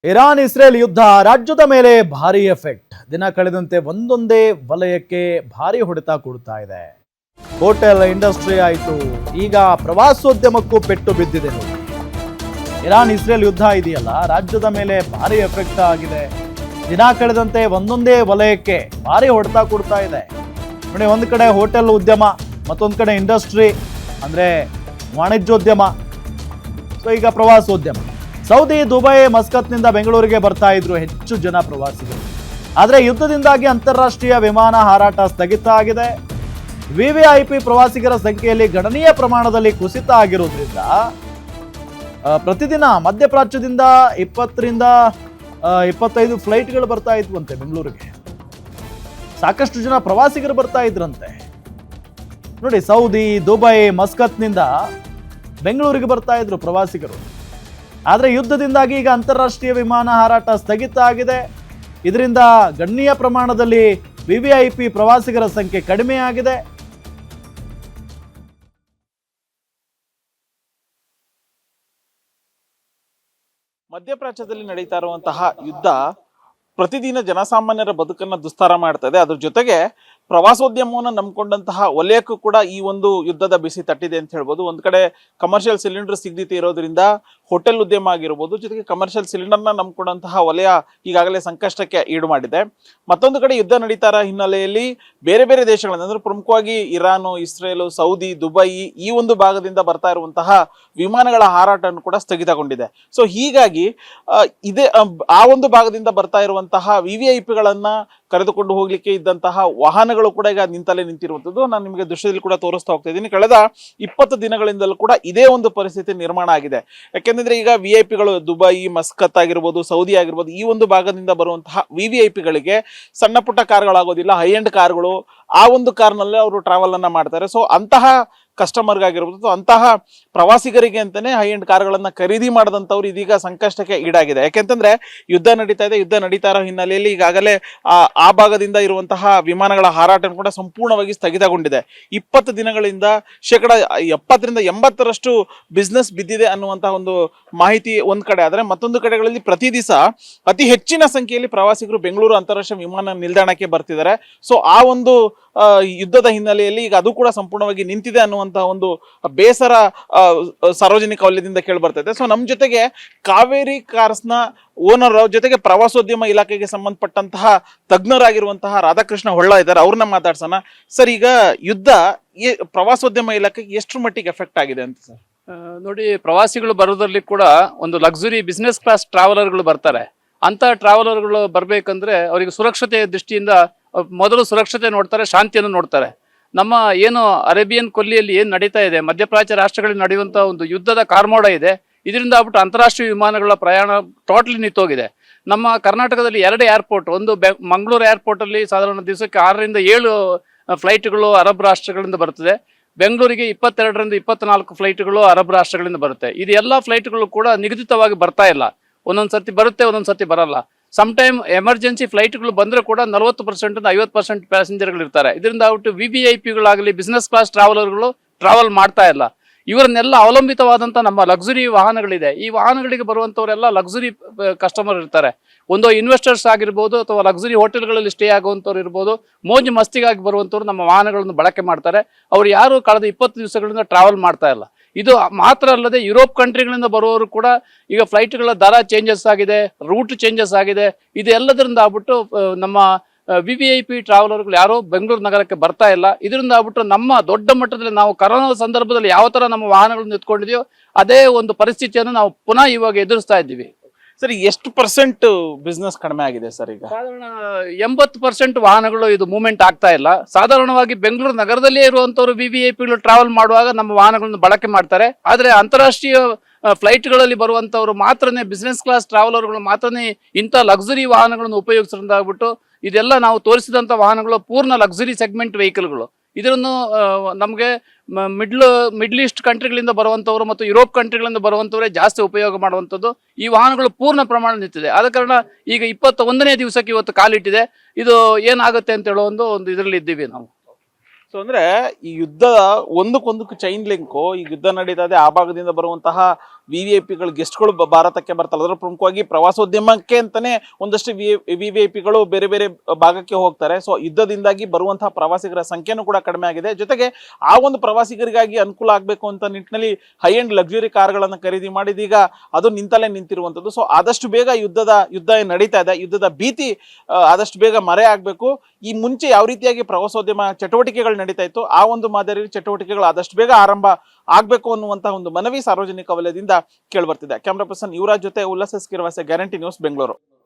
Iran Israel ಯುದ್ಧ ರಾಜ್ಯದ ಮೇಲೆ ಭಾರಿ ಎಫೆಕ್ಟ್. ದಿನ ಕಳೆದಂತೆ ಒಂದೊಂದೇ ವಲಯಕ್ಕೆ ಭಾರಿ ಹೊಡೆತ ಕೊಡ್ತಾ ಇದೆ. ಹೋಟೆಲ್ ಇಂಡಸ್ಟ್ರಿ ಆಯಿತು, ಈಗ ಪ್ರವಾಸೋದ್ಯಮಕ್ಕೂ ಪೆಟ್ಟು ಬಿದ್ದಿದೆ ನೋಡಿ. ಇರಾನ್ ಇಸ್ರೇಲ್ ಯುದ್ಧ ಇದೆಯಲ್ಲ, ರಾಜ್ಯದ ಮೇಲೆ ಭಾರಿ ಎಫೆಕ್ಟ್ ಆಗಿದೆ. ದಿನ ಕಳೆದಂತೆ ಒಂದೊಂದೇ ವಲಯಕ್ಕೆ ಭಾರಿ ಹೊಡೆತ ಕೊಡ್ತಾ ಇದೆ ನೋಡಿ. ಒಂದು ಕಡೆ ಹೋಟೆಲ್ ಉದ್ಯಮ, ಮತ್ತೊಂದು ಕಡೆ ಇಂಡಸ್ಟ್ರಿ ಅಂದ್ರೆ ವಾಣಿಜ್ಯೋದ್ಯಮ, ಸೊ ಈಗ ಪ್ರವಾಸೋದ್ಯಮ. ಸೌದಿ, ದುಬೈ, ಮಸ್ಕತ್ನಿಂದ ಬೆಂಗಳೂರಿಗೆ ಬರ್ತಾ ಇದ್ರು ಹೆಚ್ಚು ಜನ ಪ್ರವಾಸಿಗರು. ಆದರೆ ಯುದ್ಧದಿಂದಾಗಿ ಅಂತಾರಾಷ್ಟ್ರೀಯ ವಿಮಾನ ಹಾರಾಟ ಸ್ಥಗಿತ ಆಗಿದೆ. ವಿವಿಐಪಿ ಪ್ರವಾಸಿಗರ ಸಂಖ್ಯೆಯಲ್ಲಿ ಗಣನೀಯ ಪ್ರಮಾಣದಲ್ಲಿ ಕುಸಿತ ಆಗಿರೋದ್ರಿಂದ ಪ್ರತಿದಿನ ಮಧ್ಯಪ್ರಾಚ್ಯದಿಂದ 20 ರಿಂದ 25 ಫ್ಲೈಟ್ಗಳು ಬರ್ತಾ ಇದ್ವಂತೆ ಬೆಂಗಳೂರಿಗೆ. ಸಾಕಷ್ಟು ಜನ ಪ್ರವಾಸಿಗರು ಬರ್ತಾ ಇದ್ರಂತೆ ನೋಡಿ. ಸೌದಿ, ದುಬೈ, ಮಸ್ಕತ್ನಿಂದ ಬೆಂಗಳೂರಿಗೆ ಬರ್ತಾ ಇದ್ರು ಪ್ರವಾಸಿಗರು. ಆದರೆ ಯುದ್ಧದಿಂದಾಗಿ ಈಗ ಅಂತಾರಾಷ್ಟ್ರೀಯ ವಿಮಾನ ಹಾರಾಟ ಸ್ಥಗಿತ ಆಗಿದೆ. ಇದರಿಂದ ಗಣನೀಯ ಪ್ರಮಾಣದಲ್ಲಿ ವಿವಿಐಪಿ ಪ್ರವಾಸಿಗರ ಸಂಖ್ಯೆ ಕಡಿಮೆ ಆಗಿದೆ. ಮಧ್ಯಪ್ರಾಚ್ಯದಲ್ಲಿ ನಡೀತಾ ಇರುವಂತಹ ಯುದ್ಧ ಪ್ರತಿದಿನ ಜನಸಾಮಾನ್ಯರ ಬದುಕನ್ನು ದುಸ್ತರ ಮಾಡ್ತಾ ಇದೆ. ಅದ್ರ ಜೊತೆಗೆ ಪ್ರವಾಸೋದ್ಯಮವನ್ನು ನಂಬಿಕೊಂಡಂತಹ ವಲಯಕ್ಕೂ ಕೂಡ ಈ ಒಂದು ಯುದ್ಧದ ಬಿಸಿ ತಟ್ಟಿದೆ ಅಂತ ಹೇಳ್ಬೋದು. ಒಂದು ಕಡೆ ಕಮರ್ಷಿಯಲ್ ಸಿಲಿಂಡರ್ ಸಿಗದಿತೆ ಇರೋದ್ರಿಂದ ಹೋಟೆಲ್ ಉದ್ಯಮ ಆಗಿರ್ಬೋದು, ಜೊತೆಗೆ ಕಮರ್ಷಿಯಲ್ ಸಿಲಿಂಡರ್ನ ನಂಬಿಕೊಂಡಂತಹ ವಲಯ ಈಗಾಗಲೇ ಸಂಕಷ್ಟಕ್ಕೆ ಈಡು ಮಾಡಿದೆ. ಮತ್ತೊಂದು ಕಡೆ ಯುದ್ಧ ನಡೀತಾ ಇರೋ ಹಿನ್ನೆಲೆಯಲ್ಲಿ ಬೇರೆ ಬೇರೆ ದೇಶಗಳಿಂದ ಅಂದ್ರೆ ಪ್ರಮುಖವಾಗಿ ಇರಾನು, ಇಸ್ರೇಲು, ಸೌದಿ, ದುಬೈ ಈ ಒಂದು ಭಾಗದಿಂದ ಬರ್ತಾ ಇರುವಂತಹ ವಿಮಾನಗಳ ಹಾರಾಟವನ್ನು ಕೂಡ ಸ್ಥಗಿತಗೊಂಡಿದೆ. ಸೊ ಹೀಗಾಗಿ ಆ ಒಂದು ಭಾಗದಿಂದ ಬರ್ತಾ ಇರುವಂತಹ ವಿವಿಐಪಿಗಳನ್ನ ಕರೆದುಕೊಂಡು ಹೋಗ್ಲಿಕ್ಕೆ ಇದ್ದಂತಹ ವಾಹನಗಳು ಕೂಡ ಈಗ ನಿಂತಿರುವಂಥದ್ದು ನಾನು ನಿಮಗೆ ದೃಶ್ಯದಲ್ಲಿ ಕೂಡ ತೋರಿಸ್ತಾ ಹೋಗ್ತಾ ಇದ್ದೀನಿ. ಕಳೆದ 20 ದಿನಗಳಿಂದಲೂ ಕೂಡ ಇದೇ ಒಂದು ಪರಿಸ್ಥಿತಿ ನಿರ್ಮಾಣ ಆಗಿದೆ. ಯಾಕೆಂದ್ರೆ ಈಗ ವಿಐಪಿಗಳು ದುಬೈ, ಮಸ್ಕತ್ ಆಗಿರ್ಬೋದು, ಸೌದಿ ಆಗಿರ್ಬೋದು, ಈ ಒಂದು ಭಾಗದಿಂದ ಬರುವಂತಹ ವಿವಿಐಪಿಗಳಿಗೆ ಸಣ್ಣ ಪುಟ್ಟ ಕಾರ್ಗಳಾಗೋದಿಲ್ಲ, ಹೈ ಎಂಡ್ ಕಾರ್ಗಳು, ಆ ಒಂದು ಕಾರ್ನಲ್ಲೇ ಅವರು ಟ್ರಾವೆಲ್ ಅನ್ನ ಮಾಡ್ತಾರೆ. ಸೊ ಅಂತಹ ಕಸ್ಟಮರ್ಗಾಗಿರ್ಬೋದು, ಅಂತಹ ಪ್ರವಾಸಿಗರಿಗೆ ಅಂತಾನೆ ಹೈ ಎಂಡ್ ಕಾರ್ಗಳನ್ನ ಖರೀದಿ ಮಾಡದಂತವ್ರು ಇದೀಗ ಸಂಕಷ್ಟಕ್ಕೆ ಈಡಾಗಿದೆ. ಯಾಕೆಂತಂದ್ರೆ ಯುದ್ಧ ನಡೀತಾ ಇದೆ. ಯುದ್ಧ ನಡೀತಾ ಇರೋ ಹಿನ್ನೆಲೆಯಲ್ಲಿ ಈಗಾಗಲೇ ಆ ಭಾಗದಿಂದ ಇರುವಂತಹ ವಿಮಾನಗಳ ಹಾರಾಟ ಕೂಡ ಸಂಪೂರ್ಣವಾಗಿ ಸ್ಥಗಿತಗೊಂಡಿದೆ. 20 ದಿನಗಳಿಂದ 70 ರಿಂದ 80ರಷ್ಟು ಬಿಸ್ನೆಸ್ ಬಿದ್ದಿದೆ ಅನ್ನುವಂತಹ ಒಂದು ಮಾಹಿತಿ ಒಂದ್ ಕಡೆ ಆದ್ರೆ, ಮತ್ತೊಂದು ಕಡೆಗಳಲ್ಲಿ ಪ್ರತಿ ದಿವಸ ಅತಿ ಹೆಚ್ಚಿನ ಸಂಖ್ಯೆಯಲ್ಲಿ ಪ್ರವಾಸಿಗರು ಬೆಂಗಳೂರು ಅಂತಾರಾಷ್ಟ್ರೀಯ ವಿಮಾನ ನಿಲ್ದಾಣಕ್ಕೆ ಬರ್ತಿದ್ದಾರೆ. ಸೊ ಆ ಒಂದು ಯುದ್ಧದ ಹಿನ್ನೆಲೆಯಲ್ಲಿ ಈಗ ಅದು ಕೂಡ ಸಂಪೂರ್ಣವಾಗಿ ನಿಂತಿದೆ ಅನ್ನುವಂತಹ ಒಂದು ಬೇಸರ ಸಾರ್ವಜನಿಕ ವಲಯದಿಂದ ಕೇಳಿ ಬರ್ತಾ ಇದೆ. ಸೊ ನಮ್ಮ ಜೊತೆಗೆ ಕಾವೇರಿ ಕಾರ್ಸ್ನ ಓನರ್ ಜೊತೆಗೆ ಪ್ರವಾಸೋದ್ಯಮ ಇಲಾಖೆಗೆ ಸಂಬಂಧಪಟ್ಟಂತಹ ತಜ್ಞರಾಗಿರುವಂತಹ ರಾಧಾಕೃಷ್ಣ ಹೊಳ್ಳ ಇದ್ದಾರೆ, ಅವ್ರನ್ನ ಮಾತಾಡ್ಸೋಣ. ಸರ್, ಈಗ ಯುದ್ಧ ಪ್ರವಾಸೋದ್ಯಮ ಇಲಾಖೆಗೆ ಎಷ್ಟು ಮಟ್ಟಿಗೆ ಎಫೆಕ್ಟ್ ಆಗಿದೆ ಅಂತ ಸರ್? ನೋಡಿ, ಪ್ರವಾಸಿಗಳು ಬರೋದ್ರಲ್ಲಿ ಕೂಡ ಒಂದು ಲಕ್ಸುರಿ ಬಿಸ್ನೆಸ್ ಕ್ಲಾಸ್ ಟ್ರಾವೆಲರ್ಗಳು ಬರ್ತಾರೆ. ಅಂತ ಟ್ರಾವೆಲರ್ಗಳು ಬರ್ಬೇಕಂದ್ರೆ ಅವರಿಗೆ ಸುರಕ್ಷತೆಯ ದೃಷ್ಟಿಯಿಂದ ಮೊದಲು ಸುರಕ್ಷತೆ ನೋಡ್ತಾರೆ, ಶಾಂತಿಯನ್ನು ನೋಡ್ತಾರೆ. ನಮ್ಮ ಏನು ಅರೇಬಿಯನ್ ಕೊಲ್ಲಿಯಲ್ಲಿ ಏನು ನಡೀತಾ ಇದೆ, ಮಧ್ಯಪ್ರಾಚ್ಯ ರಾಷ್ಟ್ರಗಳಲ್ಲಿ ನಡೆಯುವಂಥ ಒಂದು ಯುದ್ಧದ ಕಾರ್ಮೋಡ ಇದೆ. ಇದರಿಂದ ಆಗ್ಬಿಟ್ಟು ಅಂತಾರಾಷ್ಟ್ರೀಯ ವಿಮಾನಗಳ ಪ್ರಯಾಣ ಟೋಟಲಿ ನಿಂತೋಗಿದೆ. ನಮ್ಮ ಕರ್ನಾಟಕದಲ್ಲಿ 2 ಏರ್ಪೋರ್ಟ್, ಒಂದು ಮಂಗಳೂರು ಏರ್ಪೋರ್ಟಲ್ಲಿ ಸಾಧಾರಣ ದಿವಸಕ್ಕೆ 6 ರಿಂದ 7 ಫ್ಲೈಟ್ಗಳು ಅರಬ್ ರಾಷ್ಟ್ರಗಳಿಂದ ಬರ್ತದೆ. ಬೆಂಗಳೂರಿಗೆ 22 ರಿಂದ 24 ಫ್ಲೈಟ್ಗಳು ಅರಬ್ ರಾಷ್ಟ್ರಗಳಿಂದ ಬರುತ್ತೆ. ಇದು ಎಲ್ಲ ಫ್ಲೈಟ್ಗಳು ಕೂಡ ನಿಗದಿತವಾಗಿ ಬರ್ತಾ ಇಲ್ಲ. ಒಂದೊಂದು ಸರ್ತಿ ಬರುತ್ತೆ, ಒಂದೊಂದು ಸರ್ತಿ ಬರಲ್ಲ. ಸಮ್ ಟೈಮ್ ಎಮರ್ಜೆನ್ಸಿ ಫ್ಲೈಟ್ಗಳು ಬಂದರೆ ಕೂಡ 40% 50% ಪ್ಯಾಸೆಂಜರ್ಗಳು ಇರ್ತಾರೆ. ಇದರಿಂದ ಆಗ್ಬಿಟ್ಟು ವಿವಿಐಪಿಗಳಾಗಲಿ ಬಿಸ್ನೆಸ್ ಕ್ಲಾಸ್ ಟ್ರಾವೆಲರ್ಗಳು ಟ್ರಾವೆಲ್ ಮಾಡ್ತಾ ಇಲ್ಲ. ಇವರನ್ನೆಲ್ಲ ಅವಲಂಬಿತವಾದಂಥ ನಮ್ಮ ಲಕ್ಸುರಿ ವಾಹನಗಳಿದೆ. ಈ ವಾಹನಗಳಿಗೆ ಬರುವಂಥವರೆಲ್ಲ ಲಕ್ಸುರಿ ಕಸ್ಟಮರ್ ಇರ್ತಾರೆ. ಒಂದು ಇನ್ವೆಸ್ಟರ್ಸ್ ಆಗಿರ್ಬೋದು, ಅಥವಾ ಲಕ್ಸುರಿ ಹೋಟೆಲ್ಗಳಲ್ಲಿ ಸ್ಟೇ ಆಗುವಂಥವ್ರು ಇರ್ಬೋದು, ಮೋಜು ಮಸ್ತಿಗಾಗಿ ಬರುವಂಥವ್ರು ನಮ್ಮ ವಾಹನಗಳನ್ನು ಬಳಕೆ ಮಾಡ್ತಾರೆ. ಅವ್ರು ಯಾರು ಕಳೆದ 20 ದಿವಸಗಳಿಂದ ಟ್ರಾವೆಲ್ ಮಾಡ್ತಾ ಇಲ್ಲ. ಇದು ಮಾತ್ರ ಅಲ್ಲದೆ ಯುರೋಪ್ ಕಂಟ್ರಿಗಳಿಂದ ಬರುವವರು ಕೂಡ ಈಗ ಫ್ಲೈಟ್ಗಳ ದರ ಚೇಂಜಸ್ ಆಗಿದೆ, ರೂಟ್ ಚೇಂಜಸ್ ಆಗಿದೆ. ಇದೆಲ್ಲದರಿಂದ ಆಗ್ಬಿಟ್ಟು ನಮ್ಮ ವಿವಿಐಪಿ ಟ್ರಾವೆಲರ್ಗಳು ಯಾರೋ ಬೆಂಗಳೂರು ನಗರಕ್ಕೆ ಬರ್ತಾ ಇಲ್ಲ. ಇದರಿಂದ ಆಗ್ಬಿಟ್ಟು ನಮ್ಮ ದೊಡ್ಡ ಮಟ್ಟದಲ್ಲಿ ನಾವು ಕರೋನಾ ಸಂದರ್ಭದಲ್ಲಿ ಯಾವ ಥರ ನಮ್ಮ ವಾಹನಗಳನ್ನು ನಿಂತ್ಕೊಂಡಿದೆಯೋ ಅದೇ ಒಂದು ಪರಿಸ್ಥಿತಿಯನ್ನು ನಾವು ಪುನಃ ಇವಾಗ ಎದುರಿಸ್ತಾ ಇದ್ದೀವಿ. ಸರ್, ಎಷ್ಟು ಪರ್ಸೆಂಟ್ ಬಿಸ್ನೆಸ್ ಕಡಿಮೆ ಆಗಿದೆ ಸರ್? ಈಗ ಸಾಧಾರಣ 80% ವಾಹನಗಳು ಇದು ಮೂವ್ಮೆಂಟ್ ಆಗ್ತಾ ಇಲ್ಲ. ಸಾಧಾರಣವಾಗಿ ಬೆಂಗಳೂರು ನಗರದಲ್ಲೇ ಇರುವಂತವರು ವಿವಿಐಪಿಗಳು ಟ್ರಾವೆಲ್ ಮಾಡುವಾಗ ನಮ್ಮ ವಾಹನಗಳನ್ನು ಬಳಕೆ ಮಾಡ್ತಾರೆ. ಆದ್ರೆ ಅಂತಾರಾಷ್ಟ್ರೀಯ ಫ್ಲೈಟ್ಗಳಲ್ಲಿ ಬರುವಂತವ್ರು ಮಾತ್ರನೇ, ಬಿಸ್ನೆಸ್ ಕ್ಲಾಸ್ ಟ್ರಾವೆಲರ್ಗಳು ಮಾತ್ರನೇ ಇಂಥ ಲಕ್ಸುರಿ ವಾಹನಗಳನ್ನು ಉಪಯೋಗಿಸೋದಾಗ್ಬಿಟ್ಟು ಇದೆಲ್ಲ ನಾವು ತೋರಿಸಿದಂಥ ವಾಹನಗಳು ಪೂರ್ಣ ಲಕ್ಸುರಿ ಸೆಗ್ಮೆಂಟ್ ವೆಹಿಕಲ್ಗಳು. ಇದನ್ನು ನಮಗೆ ಮಿಡ್ಲ್ ಈಸ್ಟ್ ಕಂಟ್ರಿಗಳಿಂದ ಬರುವಂಥವ್ರು ಮತ್ತು ಯುರೋಪ್ ಕಂಟ್ರಿಗಳಿಂದ ಬರುವಂಥವರೇ ಜಾಸ್ತಿ ಉಪಯೋಗ ಮಾಡುವಂಥದ್ದು. ಈ ವಾಹನಗಳು ಪೂರ್ಣ ಪ್ರಮಾಣ ನಿಂತಿದೆ. ಆದ ಕಾರಣ ಈಗ 21ನೇ ದಿವಸಕ್ಕೆ ಇವತ್ತು ಕಾಲಿಟ್ಟಿದೆ. ಇದು ಏನಾಗುತ್ತೆ ಅಂತ ಹೇಳೋ ಒಂದು ಇದರಲ್ಲಿ ಇದ್ದೀವಿ ನಾವು. ಸೊ ಅಂದ್ರೆ ಈ ಯುದ್ಧ ಒಂದಕ್ಕೊಂದಕ್ಕೆ ಚೈನ್ ಲಿಂಕು, ಈ ಯುದ್ಧ ನಡೀತಾ ಇದೆ. ಆ ಭಾಗದಿಂದ ಬರುವಂತಹ VVIPಗಳು ಗೆಸ್ಟ್ಗಳು ಭಾರತಕ್ಕೆ ಬರ್ತಾರೆ. ಅದರ ಪ್ರಮುಖವಾಗಿ ಪ್ರವಾಸೋದ್ಯಮಕ್ಕೆ ಅಂತಾನೆ ಒಂದಷ್ಟು VVIPಗಳು ಬೇರೆ ಬೇರೆ ಭಾಗಕ್ಕೆ ಹೋಗ್ತಾರೆ. ಸೊ ಯುದ್ಧದಿಂದಾಗಿ ಬರುವಂತಹ ಪ್ರವಾಸಿಗರ ಸಂಖ್ಯೆನೂ ಕೂಡ ಕಡಿಮೆ ಆಗಿದೆ. ಜೊತೆಗೆ ಆ ಒಂದು ಪ್ರವಾಸಿಗರಿಗಾಗಿ ಅನುಕೂಲ ಆಗಬೇಕು ಅಂತ ನಿಟ್ಟಿನಲ್ಲಿ ಹೈ ಎಂಡ್ ಲಕ್ಸುರಿ ಕಾರ್ಗಳನ್ನು ಖರೀದಿ ಮಾಡಿದೀಗ ಅದು ನಿಂತಲ್ಲೇ ನಿಂತಿರುವಂಥದ್ದು. ಸೊ ಆದಷ್ಟು ಬೇಗ ಯುದ್ಧ ಏನ್ ನಡೀತಾ ಇದೆ, ಯುದ್ಧದ ಭೀತಿ ಆದಷ್ಟು ಬೇಗ ಮರೆ ಆಗ್ಬೇಕು. ಈ ಮುಂಚೆ ಯಾವ ರೀತಿಯಾಗಿ ಪ್ರವಾಸೋದ್ಯಮ ಚಟುವಟಿಕೆಗಳು ನಡೀತಾ ಇತ್ತು, ಆ ಒಂದು ಮಾದರಿ ಚಟುವಟಿಕೆಗಳು ಆದಷ್ಟು ಬೇಗ ಆರಂಭ ಆಗ್ಬೇಕು ಅನ್ನುವಂತಹ ಒಂದು ಮನವಿ ಸಾರ್ವಜನಿಕ ವಲಯದಿಂದ ಕೇಳಿಬರ್ತಿದೆ. ಕ್ಯಾಮ್ರಾ ಪರ್ಸನ್ ಯುವರಾಜ್ ಜೊತೆ ಉಲ್ಲಾಸ್ ಕಿರವಾಸೆ, ಗ್ಯಾರಂಟಿ ನ್ಯೂಸ್, ಬೆಂಗಳೂರು.